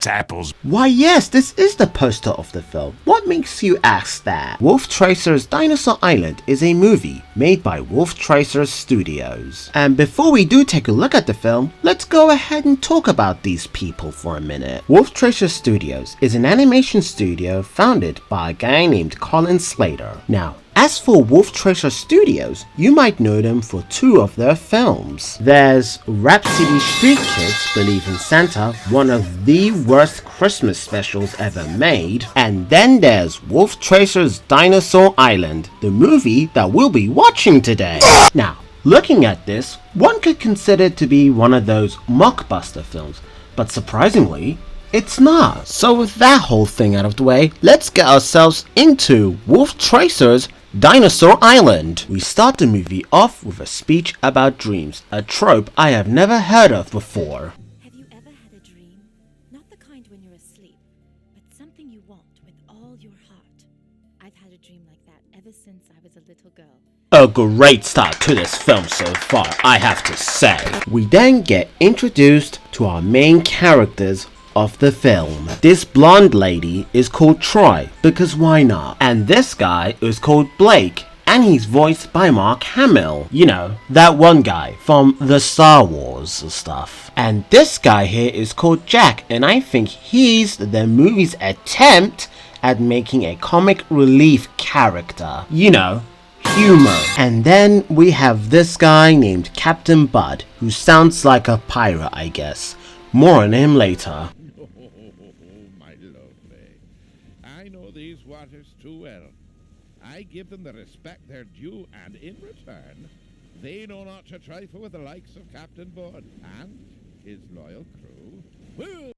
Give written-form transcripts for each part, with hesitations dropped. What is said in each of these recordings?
apples. Why yes, this is the poster of the film. What makes you ask that? Wolf Tracer's Dinosaur Island is a movie made by Wolf Tracer Studios. And before we do take a look at the film, let's go ahead and talk about these people for a minute. Wolf Tracer Studios is an animation studio founded by a guy named Colin Slater. Now, as for Wolf Tracer Studios, you might know them for two of their films. There's Rhapsody Street Kids Believe in Santa, one of the worst Christmas specials ever made. And then there's Wolf Tracer's Dinosaur Island, the movie that we'll be watching today. Now, looking at this, one could consider it to be one of those mockbuster films, but surprisingly, it's not. So with that whole thing out of the way, let's get ourselves into Wolf Tracer's Dinosaur Island. We start the movie off with a speech about dreams, a trope I have never heard of before. Have you ever had a dream? Not the kind when you're asleep, but something you want with all your heart. I've had a dream like that ever since I was a little girl. A great start to this film so far, I have to say. We then get introduced to our main characters of the film. This blonde lady is called Troy, because why not? And this guy is called Blake, and he's voiced by Mark Hamill. You know, that one guy from the Star Wars stuff. And this guy here is called Jack, and I think he's the movie's attempt at making a comic relief character. You know, humor. And then we have this guy named Captain Bud, who sounds like a pirate, I guess. More on him later. These waters too well. I give them the respect they're due, and in return, they know not to trifle with the likes of Captain Bud and his loyal crew. Woo!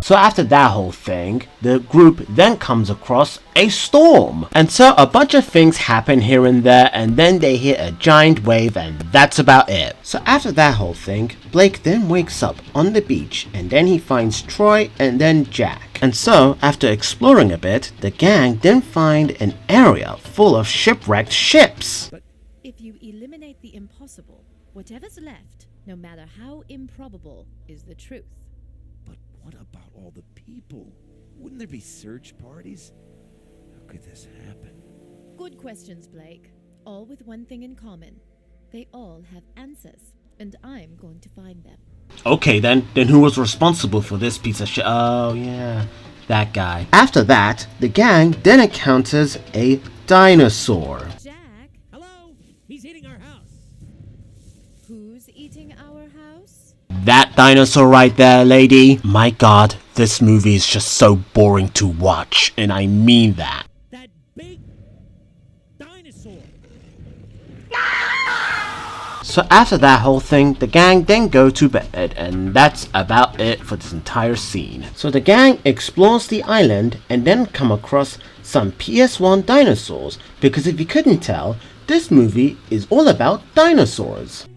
So after that whole thing, the group then comes across a storm. And so a bunch of things happen here and there, and then they hit a giant wave, and that's about it. So after that whole thing, Blake then wakes up on the beach, and then he finds Troy and then Jack. And so after exploring a bit, the gang then find an area full of shipwrecked ships. But if you eliminate the impossible, whatever's left, no matter how improbable, is the truth. But what about all the people? Wouldn't there be search parties? How could this happen? Good questions, Blake. All with one thing in common. They all have answers, and I'm going to find them. Okay then who was responsible for this piece of shit? Oh yeah, that guy. After that, the gang then encounters a dinosaur. Jack? Hello? He's eating our house. Who's eating our house? That dinosaur right there, lady. My god, this movie is just so boring to watch, and I mean that. That big dinosaur. So after that whole thing, the gang then go to bed, and that's about it for this entire scene. So the gang explores the island and then come across some PS1 dinosaurs, because if you couldn't tell, this movie is all about dinosaurs.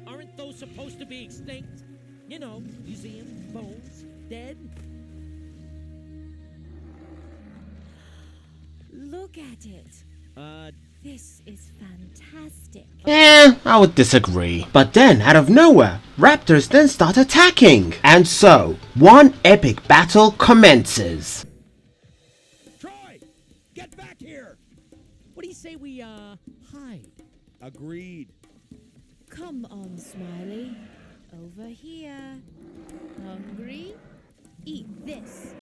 Aren't those supposed to be extinct? You know, museum, bones, dead? Look at it. This is fantastic. I would disagree. But then, out of nowhere, raptors then start attacking. And so, one epic battle commences. Troy! Get back here! What do you say we, hide? Agreed. Come on, Smiley. Over here. Hungry? Eat this.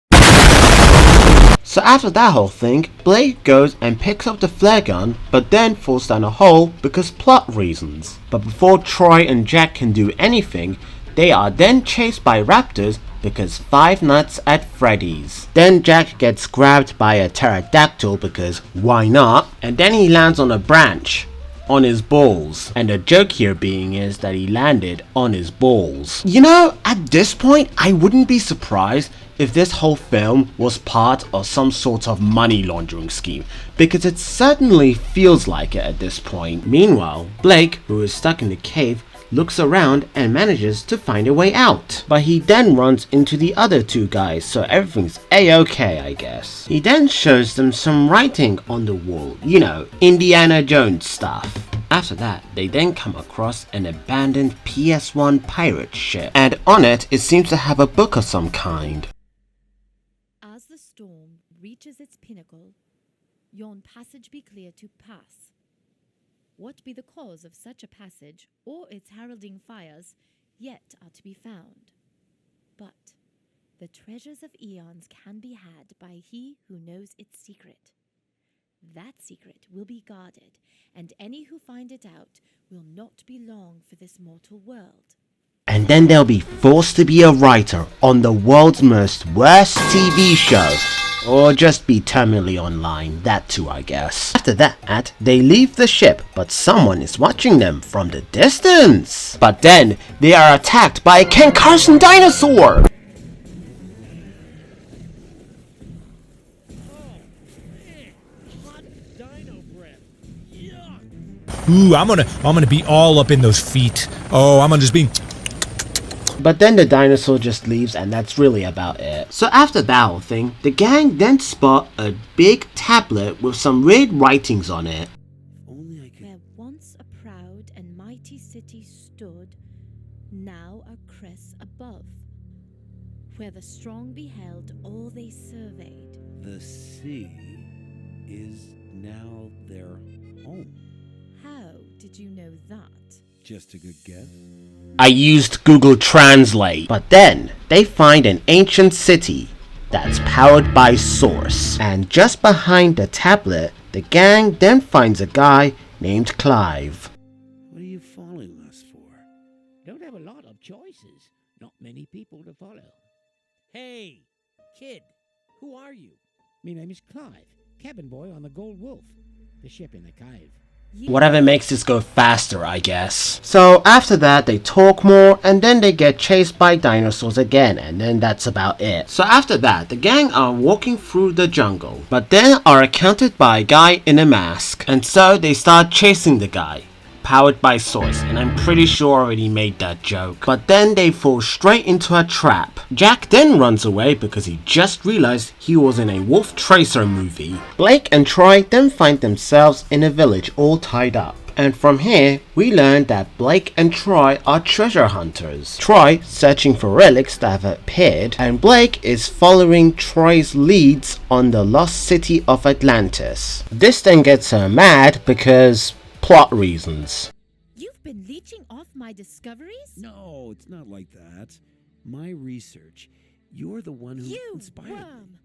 So after that whole thing, Blake goes and picks up the flare gun, but then falls down a hole because plot reasons. But before Troy and Jack can do anything, they are then chased by raptors because Five Nights at Freddy's. Then Jack gets grabbed by a pterodactyl because why not? And then he lands on a branch on his balls. And the joke here being is that he landed on his balls. You know, at this point, I wouldn't be surprised if this whole film was part of some sort of money laundering scheme, because it certainly feels like it at this point. Meanwhile, Blake, who is stuck in the cave, looks around and manages to find a way out. But he then runs into the other two guys, so everything's a-okay, I guess. He then shows them some writing on the wall, you know, Indiana Jones stuff. After that, they then come across an abandoned PS1 pirate ship, and on it seems to have a book of some kind. As the storm reaches its pinnacle, yon passage be clear to pass. What be the cause of such a passage, or its heralding fires, yet are to be found. But the treasures of eons can be had by he who knows its secret. That secret will be guarded, and any who find it out will not be long for this mortal world. And then they'll be forced to be a writer on the world's most worst TV show. Or just be terminally online, that too I guess. After that, they leave the ship, but someone is watching them from the distance. But then, they are attacked by a Ken Carson dinosaur! Ooh, I'm gonna be all up in those feet. Oh, I'm gonna just be... But then the dinosaur just leaves and that's really about it. So after that whole thing, the gang then spot a big tablet with some red writings on it. Only I could... Where once a proud and mighty city stood, now a crest above. Where the strong beheld all they surveyed. The sea is now their home. How did you know that? Just a good guess. I used Google Translate. But then, they find an ancient city that's powered by Source. And just behind the tablet, the gang then finds a guy named Clive. What are you following us for? Don't have a lot of choices. Not many people to follow. Hey, kid, who are you? Me name is Clive, cabin boy on the Gold Wolf, the ship in the cave. Whatever makes this go faster, I guess. So after that, they talk more and then they get chased by dinosaurs again, and then that's about it. So after that, the gang are walking through the jungle, but then are encountered by a guy in a mask. And so they start chasing the guy, powered by Source, and I'm pretty sure I already made that joke. But then they fall straight into a trap. Jack then runs away because he just realized he was in a Wolf Tracer movie. Blake and Troy then find themselves in a village all tied up. And from here, we learn that Blake and Troy are treasure hunters. Troy searching for relics that have appeared, and Blake is following Troy's leads on the lost city of Atlantis. This then gets her mad because plot reasons. You've been leeching off my discoveries? No, it's not like that. My research. You're the one who You inspired worm!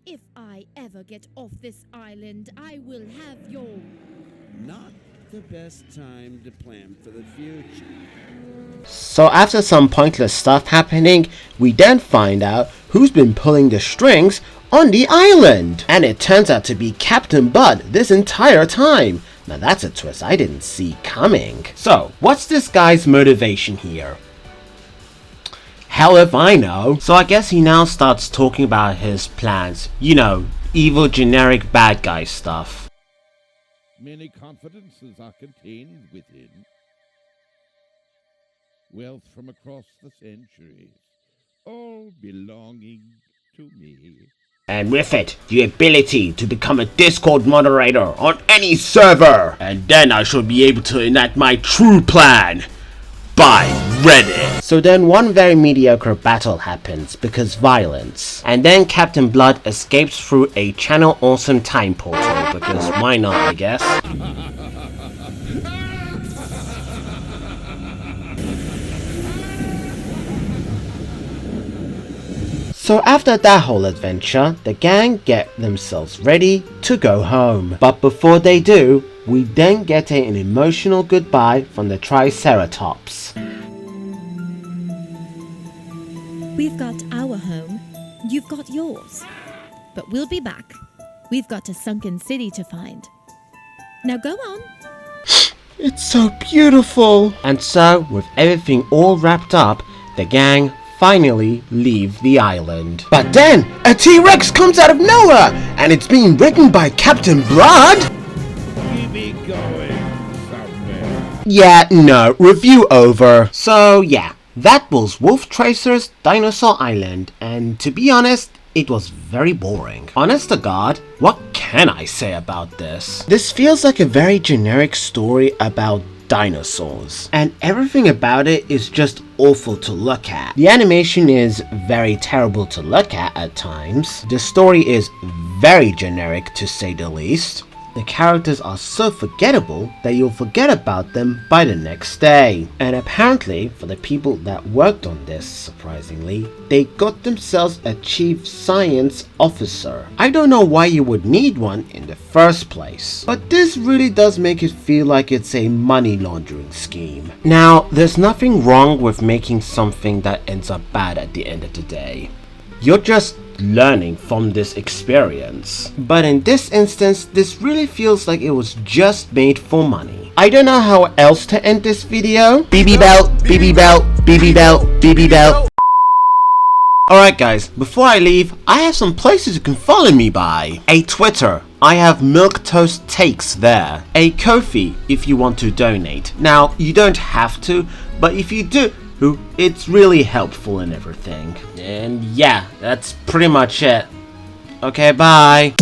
If I ever get off this island, I will have your... me. Not the best time to plan for the future. So after some pointless stuff happening, we then find out who's been pulling the strings on the island. And it turns out to be Captain Bud this entire time. Now that's a twist I didn't see coming. So, what's this guy's motivation here? Hell if I know. So I guess he now starts talking about his plans. You know, evil generic bad guy stuff. Many confidences are contained within. Wealth from across the centuries, all belonging to me. And with it, the ability to become a Discord moderator on any server. And then I shall be able to enact my true plan. By Reddit. So then one very mediocre battle happens because violence. And then Captain Blood escapes through a Channel Awesome time portal because why not, I guess. So after that whole adventure, the gang get themselves ready to go home. But before they do, we then get an emotional goodbye from the Triceratops. We've got our home, you've got yours. But we'll be back. We've got a sunken city to find. Now go on. It's so beautiful! And so, with everything all wrapped up, the gang finally leave the island. But then, a T-Rex comes out of nowhere, and it's being ridden by Captain Blood! We be going somewhere. Yeah, no, review over. So yeah, that was Wolf Tracer's Dinosaur Island, and to be honest, it was very boring. Honest to God, what can I say about this? This feels like a very generic story about dinosaurs, and everything about it is just awful to look at. The animation is very terrible to look at times. The story is very generic to say the least. The characters are so forgettable that you'll forget about them by the next day. And apparently, for the people that worked on this, surprisingly, they got themselves a chief science officer. I don't know why you would need one in the first place, but this really does make it feel like it's a money laundering scheme. Now, there's nothing wrong with making something that ends up bad at the end of the day. You're just learning from this experience. But in this instance, this really feels like it was just made for money. I don't know how else to end this video. BB belt, BB belt, BB belt, BB belt. Alright guys, before I leave, I have some places you can follow me by. A Twitter, I have Milquetoast Takes there. A Ko-fi if you want to donate. Now, you don't have to, but if you do, it's really helpful and everything. And yeah, that's pretty much it. Okay, bye.